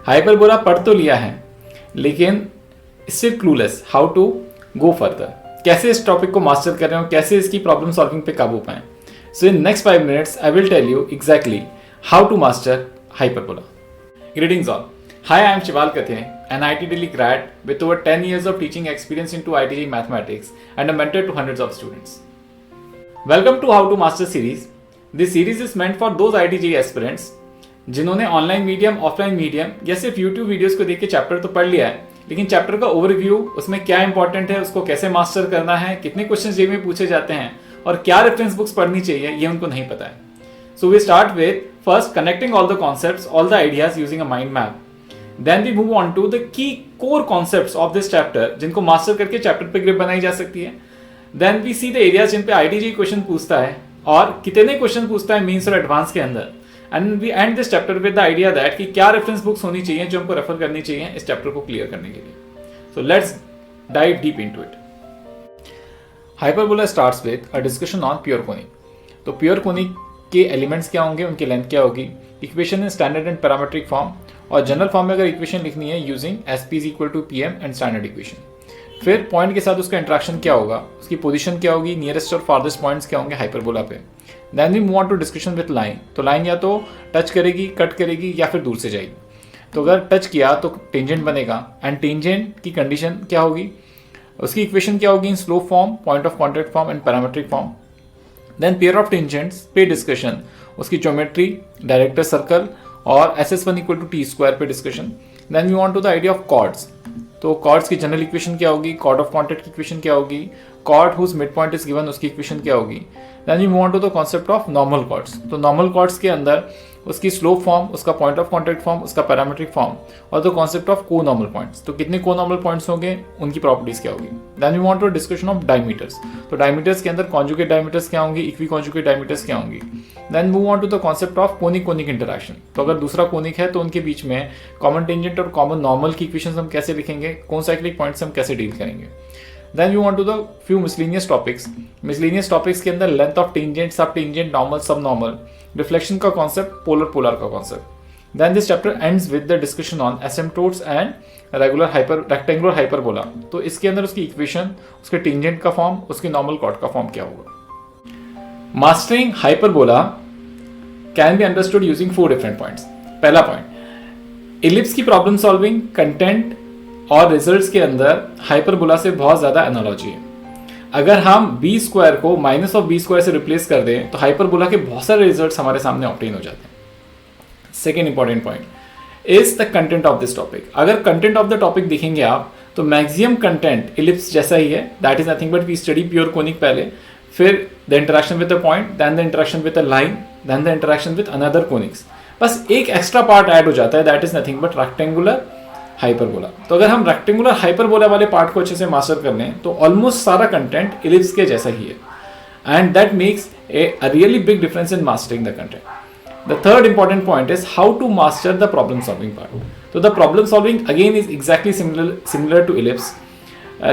Hyperbola पढ़ तो लिया है लेकिन still clueless how to go further, कैसे इस टॉपिक को मास्टर कर रहे हो, कैसे इसकी प्रॉब्लम सॉल्विंग पे काबू पाएं. So in next 5 minutes I will tell you exactly how to master hyperbola. Greetings all. Hi, I am Shival Kathe, an IT Delhi grad with over 10 years of teaching experience into ITG mathematics and a mentor to hundreds of students. Welcome to How to Master series. This series is meant for those ITG aspirants जिन्होंने online medium, offline medium या सिर्फ YouTube videos को देख के chapter तो पढ़ लिया है, लेकिन चैप्टर का ओवरव्यू, उसमें क्या इंपॉर्टेंट है, उसको कैसे मास्टर करना है, कितने क्वेश्चन जेई में पूछे जाते हैं और क्या रेफरेंस बुक्स पढ़नी चाहिए, ये उनको नहीं पता है. So we start with first connecting all the concepts, all the ideas using a mind map. Then we move on to the key core concepts of this chapter, जिनको मास्टर करके chapter पे ग्रिप बनाई जा सकती है. Then we see the areas जिन पे ITG question पूछता है और कितने क्वेश्चन पूछता है मीन्स और एडवांस के अंदर. And we end this chapter with the idea that कि क्या रेफरेंस बुक्स होनी चाहिए जो हमको रेफर करनी चाहिए इस चैप्टर को क्लियर करने के लिए. So let's dive deep into it. Hyperbola starts with a discussion on pure conic. तो प्योर कोनिक के एलिमेंट्स क्या होंगे, उनकी लेंथ क्या होगी, equation in standard and parametric form, और जनरल फॉर्म में अगर इक्वेशन लिखनी है using SP is equal to PM and standard equation. फिर पॉइंट के साथ उसका इंटरेक्शन क्या होगा, उसकी पोजीशन क्या होगी, नियरेस्ट और फारदेस्ट पॉइंट्स क्या होंगे हाइपरबोला पे. Then we move on to discussion with line. तो लाइन या तो टच करेगी, कट करेगी या फिर दूर से जाएगी. तो अगर टच किया तो टेंजेंट बनेगा एंड टेंजेंट की कंडीशन क्या होगी, उसकी इक्वेशन क्या होगी in slope form, point of contact form and parametric form. Then pair of tangents पे डिस्कशन, उसकी ज्योमेट्री, डायरेक्टर सर्कल और SS1 इक्वल टू T² पे discussion. Then we want to the idea of chords. तो chords की general equation क्या होगी, chord of contact की equation क्या होगी, chord whose mid point is given उसकी इक्वेशन क्या होगी. Then we move on to the concept of normal chords. तो नॉर्मल कॉर्ड्स के अंदर उसकी स्लोप फॉर्म, उसका पॉइंट ऑफ कॉन्टैक्ट फॉर्म, उसका पैरामीट्रिक फॉर्म और the concept of conormal points. तो कितने को नॉर्मल पॉइंट्स होंगे, उनकी प्रॉपर्टीज क्या होगी. Then we want to discussion of diameters. तो डायमीटर्स के अंदर कॉन्जुगेट डायमीटर्स क्या होंगी, इक्वी कॉन्जुगेट डायमीटर्स क्या होंगी. Then move on to the concept of conic conic interaction. तो अगर दूसरा कोनिक है तो उनके बीच में कॉमन टेंजेंट और कॉमन नॉर्मल की इक्वेशंस हम कैसे लिखेंगे, कॉन्साइक्लिक पॉइंट्स हम कैसे डील करेंगे. Then we want to the few miscellaneous topics. Miscellaneous topics के अंदर length of tangent, सब tangent, normal, sub normal, reflection का concept, polar का concept. Then this chapter ends with the discussion on asymptotes and rectangular hyperbola. तो इसके अंदर उसकी equation, उसके tangent का form, उसके normal chord का form क्या होगा. Mastering hyperbola can be understood using 4 different points. पहला point, ellipse की problem solving, content और रिजल्ट्स के अंदर हाइपरबोला से बहुत ज्यादा एनालॉजी है. अगर हम B² को माइनस ऑफ B² से रिप्लेस कर दें तो हाइपरबोला के बहुत सारे रिजल्ट्स हमारे सामने ऑब्टेन हो जाते हैं. Second important point is the content of this topic. अगर कंटेंट ऑफ द टॉपिक देखेंगे आप तो मैक्सिमम कंटेंट इलिप्स जैसा ही है. That is nothing but we study pure conic पहले, फिर the interaction with the point, then the interaction with the line, then the interaction with another conics. बस एक एक्स्ट्रा पार्ट ऐड हो जाता है, that is nothing but rectangular hyperbola. तो अगर हम रेक्टेंगुलर हाइपरबोला वाले पार्ट को अच्छे से मास्टर कर लें तो ऑलमोस्ट सारा कंटेंट इलिप्स के जैसा ही है and that makes a really big difference in mastering the content. The third important point is how to master the problem solving part. तो the problem solving again is exactly similar to ellipse,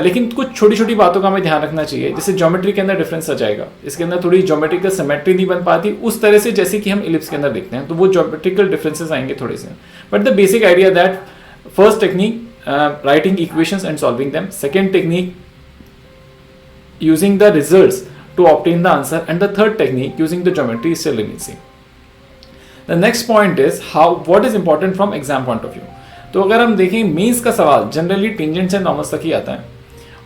लेकिन कुछ छोटी छोटी बातों का हमें ध्यान रखना चाहिए. जैसे ज्योमेट्री के अंदर डिफरेंस आ जाएगा, इसके अंदर थोड़ी ज्योमेट्रिकल सिमेट्री नहीं बन पाती उस तरह से जैसे कि हम इलिप्स के अंदर देखते हैं, तो वो ज्योमेट्रिकल डिफरेंसेस आएंगे थोड़े से. But the basic idea that first technique writing equations and solving them, second technique using the results to obtain the answer, and the third technique using the geometry is still remains same. The next point is what is important from exam point of view. तो अगर हम देखें mains का सवाल generally tangent से normals तक ही आता है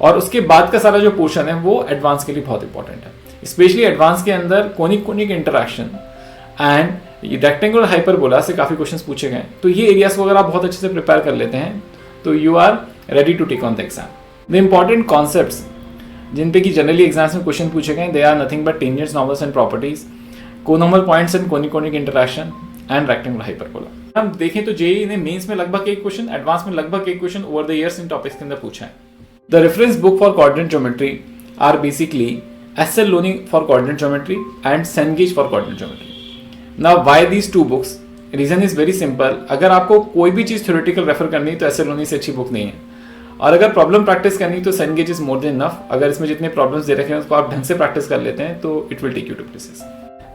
और उसके बाद का सारा जो पोर्शन है वो एडवांस के लिए बहुत इंपॉर्टेंट है. स्पेशली एडवांस के अंदर conic conic interaction and rectangular hyperbola से काफी क्वेश्चंस पूछे गए. तो ये एरियाज को अगर आप बहुत अच्छे से प्रिपेयर कर लेते हैं तो you are ready to take on the exam. The important concepts जिन पे कि जनरली एग्जाम्स में क्वेश्चन पूछे गए, they are nothing but tangents, normals and properties, conormal points and conic conic interaction and rectangular hyperbola. हम देखें तो JEE ने मेंस में लगभग एक क्वेश्चन, एडवांस में लगभग एक question over the years in topics के अंदर पूछा है. The reference book for coordinate geometry are basically SL Looney for coordinate geometry and Cengage for coordinate geometry. Now why these two books? Reason is very simple. अगर आपको कोई भी चीज theoretical refer करनी है तो SL Looney से अच्छी बुक नहीं है, और अगर प्रॉब्लम प्रैक्टिस करनी है तो Cengage is more than enough. अगर इसमें जितने प्रॉब्लम्स दे रखे हैं उसको आप ढंग से प्रैक्टिस कर लेते हैं तो it will take you to places.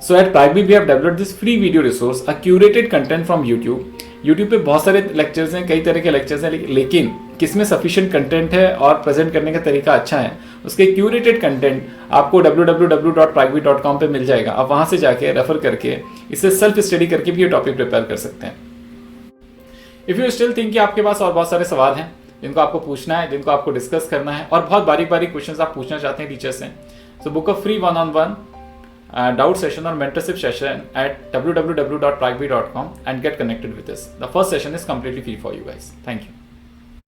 So at Pragbeat we have developed this free video resource, a curated content from YouTube YouTube पे बहुत सारे लेक्चर्स हैं, कई तरह के लेक्चर्स हैं, लेकिन किसमें सफिशिएंट कंटेंट है और प्रेजेंट करने का तरीका अच्छा है, उसके क्यूरेटेड कंटेंट आपको www.pragvi.com पे मिल जाएगा। आप वहाँ से जाके रेफर करके इसे सेल्फ स्टडी करके भी ये टॉपिक प्रिपेयर कर सकते हैं। इफ़ यू स्टिल थिंक कि आपके पास और बहुत सारे सवाल हैं जिनको आपको पूछना है, जिनको आपको डिस्कस करना है, और बहुत बारीक बारीक क्वेश्चंस आप पूछना चाहते हैं टीचर से, so book a free 1-on-1 doubt session or mentorship session at www.pragvi.com and get connected with us. The first session is completely free for you guys. Thank you.